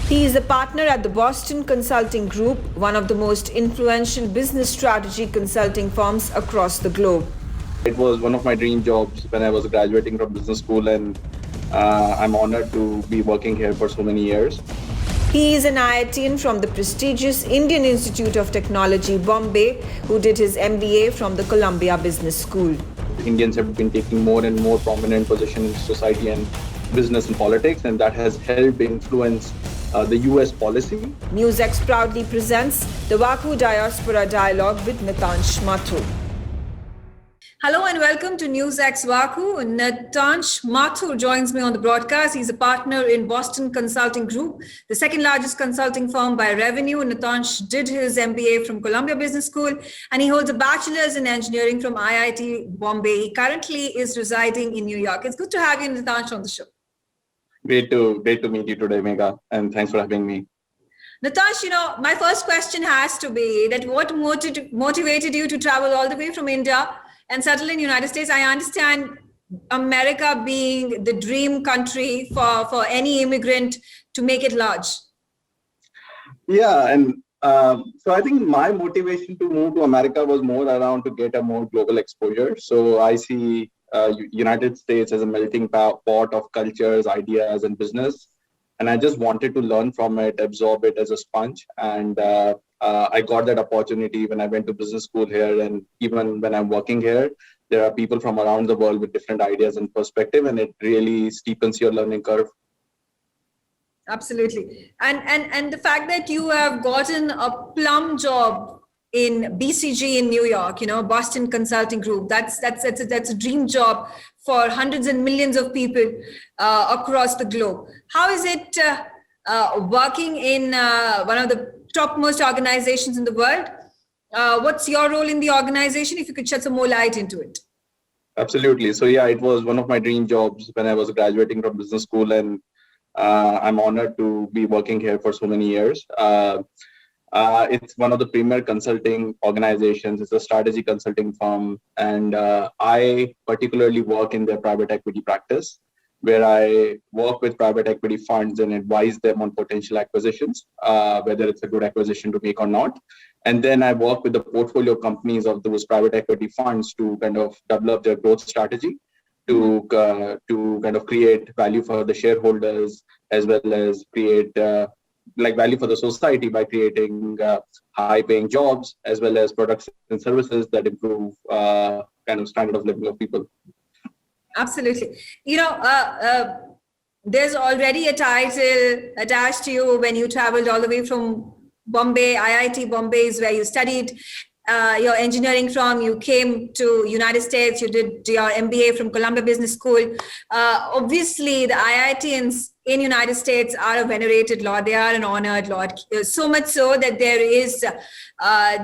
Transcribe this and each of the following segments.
He is a partner at the Boston Consulting Group, one of the most influential business strategy consulting firms across the globe. It was one of my dream jobs when I was graduating from business school, and I'm honored to be working here for so many years. He is an IITian from the prestigious Indian Institute of Technology, Bombay, who did his MBA from the Columbia Business School. Indians have been taking more and more prominent position in society and business and politics, and that has helped influence the US policy. NewsX proudly presents the Vaku Diaspora Dialogue with Natansh Mathur. Hello and welcome to NewsX Vaku. Natansh Mathur joins me on the broadcast. He's a partner in Boston Consulting Group, the second largest consulting firm by revenue. Natansh did his MBA from Columbia Business School and he holds a bachelor's in engineering from IIT Bombay. He currently is residing in New York. It's good to have you, Natansh, on the show. Great to meet you today, Megha, and thanks for having me. Natansh, my first question has to be that what motivated you to travel all the way from India and settle in the United States? I understand America being the dream country for any immigrant to make it large. Yeah, and so I think my motivation to move to America was more around to get a more global exposure. So I see United States as a melting pot of cultures, ideas, and business. And I just wanted to learn from it, absorb it as a sponge. And I got that opportunity when I went to business school here. And even when I'm working here, there are people from around the world with different ideas and perspective, and it really steepens your learning curve. Absolutely. And the fact that you have gotten a plum job in BCG in New York, Boston Consulting Group, that's a dream job for hundreds and millions of people across the globe. How is it working in one of the topmost organizations in the world? What's your role in the organization? If you could shed some more light into it. Absolutely. So yeah, it was one of my dream jobs when I was graduating from business school, and I'm honored to be working here for so many years. It's one of the premier consulting organizations. It's a strategy consulting firm. And I particularly work in their private equity practice, where I work with private equity funds and advise them on potential acquisitions, whether it's a good acquisition to make or not. And then I work with the portfolio companies of those private equity funds to kind of develop their growth strategy, to kind of create value for the shareholders, as well as create value for the society by creating high-paying jobs, as well as products and services that improve kind of standard of living of people. Absolutely. There's already a title attached to you when you traveled all the way from Bombay. IIT Bombay is where you studied your engineering from. You came to United States. You did your MBA from Columbia Business School. Obviously, the IITians in United States are a venerated lot. They are an honored lot. So much so that there is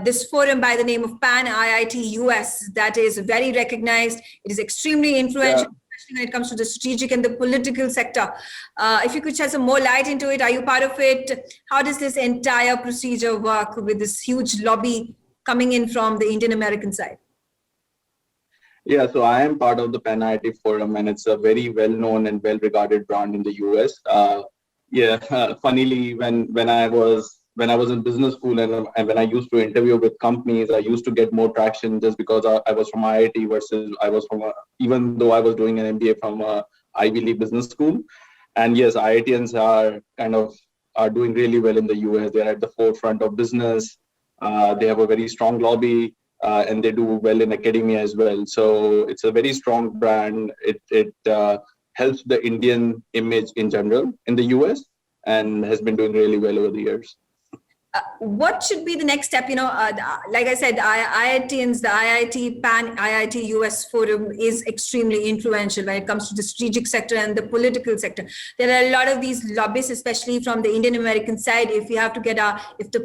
this forum by the name of Pan IIT US that is very recognized. It is extremely influential. Yeah. Especially when it comes to the strategic and the political sector. If you could shed some more light into it, are you part of it? How does this entire procedure work with this huge lobby coming in from the Indian American side? Yeah, so I am part of the Pan IIT Forum, and it's a very well-known and well-regarded brand in the US. Funnily, when I was in business school and when I used to interview with companies, I used to get more traction just because I was from IIT versus I was from even though I was doing an MBA from a Ivy League business school. And yes, IITians are doing really well in the US. They're at the forefront of business. They have a very strong lobby, and they do well in academia as well. So it's a very strong brand. It helps the Indian image in general in the US and has been doing really well over the years. What should be the next step? Like I said, IITians, the IIT Pan IIT US Forum is extremely influential when it comes to the strategic sector and the political sector. There are a lot of these lobbyists, especially from the Indian American side. If we have to if the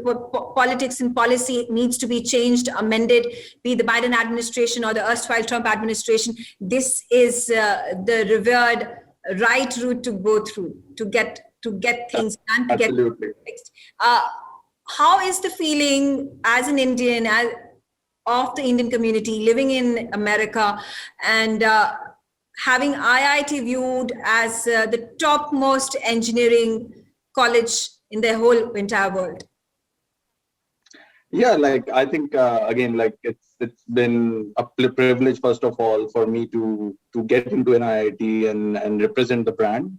politics and policy needs to be changed, amended, be the Biden administration or the erstwhile Trump administration, this is the revered right route to go through to get things done, to Absolutely. Get fixed. How is the feeling as an Indian, of the Indian community living in America and having IIT viewed as the topmost engineering college in the whole entire world? Yeah, like I think again, like it's been a privilege first of all for me to get into an IIT and represent the brand.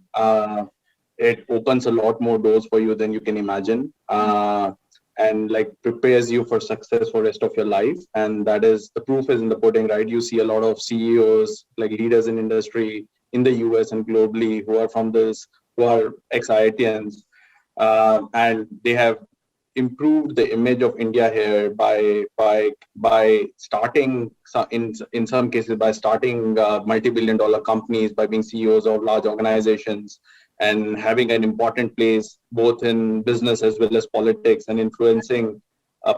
It opens a lot more doors for you than you can imagine, and like prepares you for success for rest of your life. And that is the proof is in the pudding, right? You see a lot of CEOs, like leaders in industry in the US and globally, who are from this, who are ex-IITians, and they have improved the image of India here by starting in some cases by starting multi-billion-dollar companies, by being CEOs of large organizations, and having an important place both in business as well as politics, and influencing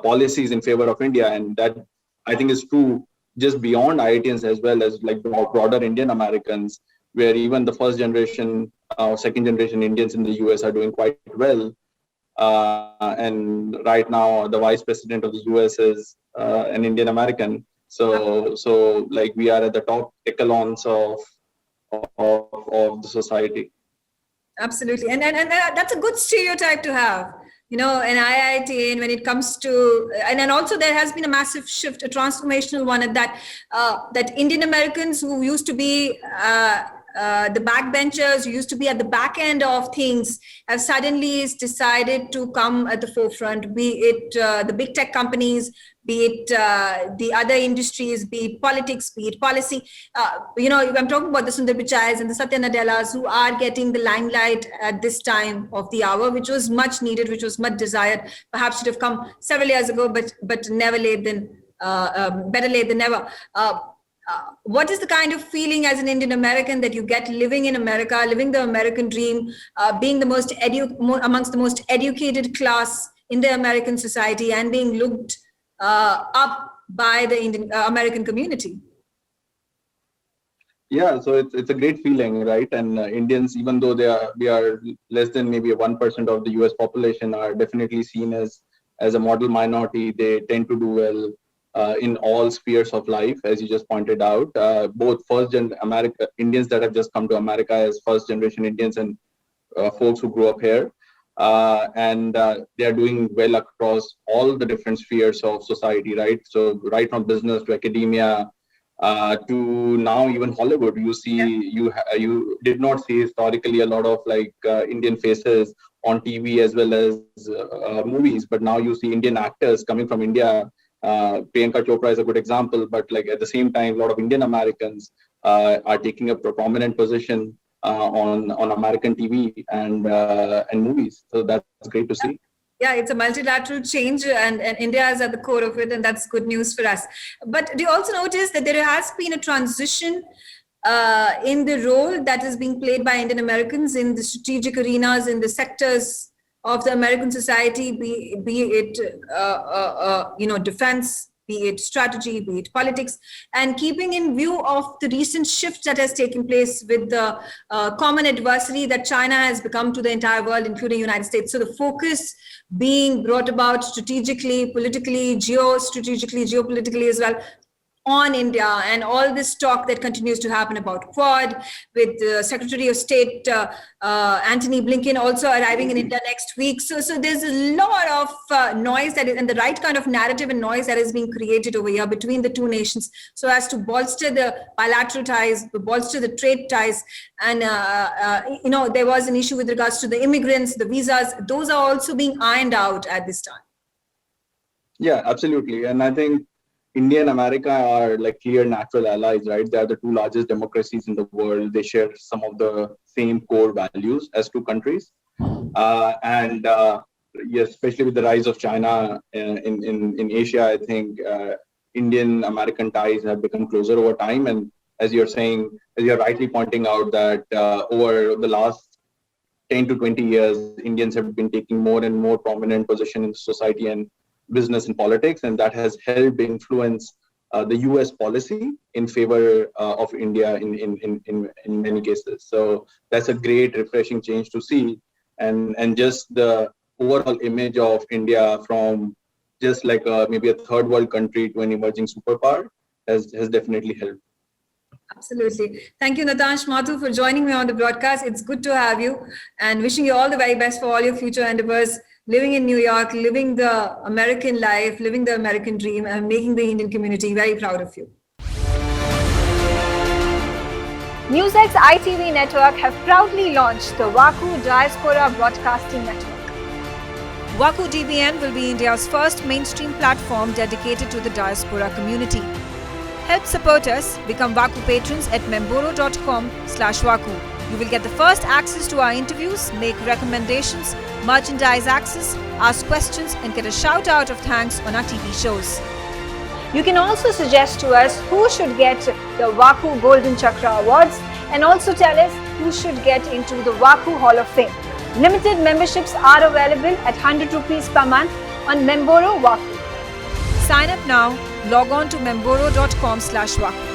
policies in favor of India. And that, I think, is true just beyond IITians as well as like broader Indian Americans, where even the first generation or second generation Indians in the US are doing quite well. And right now, the vice president of the US is an Indian American. So like we are at the top echelons of the society. Absolutely. And that's a good stereotype to have, an IIT. And when it comes to, and then also there has been a massive shift, a transformational one at that, that Indian Americans who used to be the backbenchers, who used to be at the back end of things, have suddenly decided to come at the forefront, be it the big tech companies, be it the other industries, be it politics, be it policy. I'm talking about the Sundar Pichais and the Satya Nadellas, who are getting the limelight at this time of the hour, which was much needed, which was much desired. Perhaps should have come several years ago, but never late than better late than never. What is the kind of feeling as an Indian American that you get living in America, living the American dream, being the amongst the most educated class in the American society, and being looked up by the Indian American community? Yeah, so it's a great feeling, right? And Indians, even though we are less than maybe 1% of the US population, are definitely seen as a model minority. They tend to do well in all spheres of life, as you just pointed out. Both first-gen Indians that have just come to America as first-generation Indians, and folks who grew up here, and they are doing well across all the different spheres of society, right? So right from business to academia, to now even Hollywood. You see, you did not see historically a lot of like Indian faces on TV as well as movies, but now you see Indian actors coming from India. Priyanka Chopra is a good example, but like at the same time, a lot of Indian Americans are taking up a prominent position on American TV and movies. So that's great to see. Yeah, it's a multilateral change, and India is at the core of it, and that's good news for us. But do you also notice that there has been a transition in the role that is being played by Indian Americans in the strategic arenas, in the sectors of the American society, be it defense, be it strategy, be it politics, and keeping in view of the recent shift that has taken place with the common adversary that China has become to the entire world, including the United States. So the focus being brought about strategically, politically, geopolitically as well, on India, and all this talk that continues to happen about Quad, with Secretary of State Antony Blinken also arriving in India next week. So there's a lot of noise and the right kind of narrative and noise that is being created over here between the two nations, so as to bolster the bilateral ties, bolster the trade ties. And there was an issue with regards to the immigrants, the visas. Those are also being ironed out at this time. Yeah, absolutely. And I think India and America are like clear natural allies, right? They are the two largest democracies in the world. They share some of the same core values as two countries. Yes, especially with the rise of China in Asia, I think Indian-American ties have become closer over time. And as you're rightly pointing out, that over the last 10 to 20 years, Indians have been taking more and more prominent position in society and business and politics, and that has helped influence the US policy in favor of India in many cases. So that's a great refreshing change to see, and just the overall image of India from just like maybe a third world country to an emerging superpower has definitely helped. Absolutely. Thank you, Natansh, Mathur, for joining me on the broadcast. It's good to have you and wishing you all the very best for all your future endeavors, living in New York, living the American life, living the American dream, and making the Indian community very proud of you. Newsex's ITV network have proudly launched the Vaku Diaspora Broadcasting Network. Vaku DBN will be India's first mainstream platform dedicated to the diaspora community. Help support us. Become Vaku patrons at memboro.com/Vaku. You will get the first access to our interviews, make recommendations, merchandise access, ask questions, and get a shout out of thanks on our TV shows. You can also suggest to us who should get the Vaku Golden Chakra Awards and also tell us who should get into the Vaku Hall of Fame. Limited memberships are available at 100 rupees per month on Memboro Vaku. Sign up now. Log on to memboro.com/Vaku.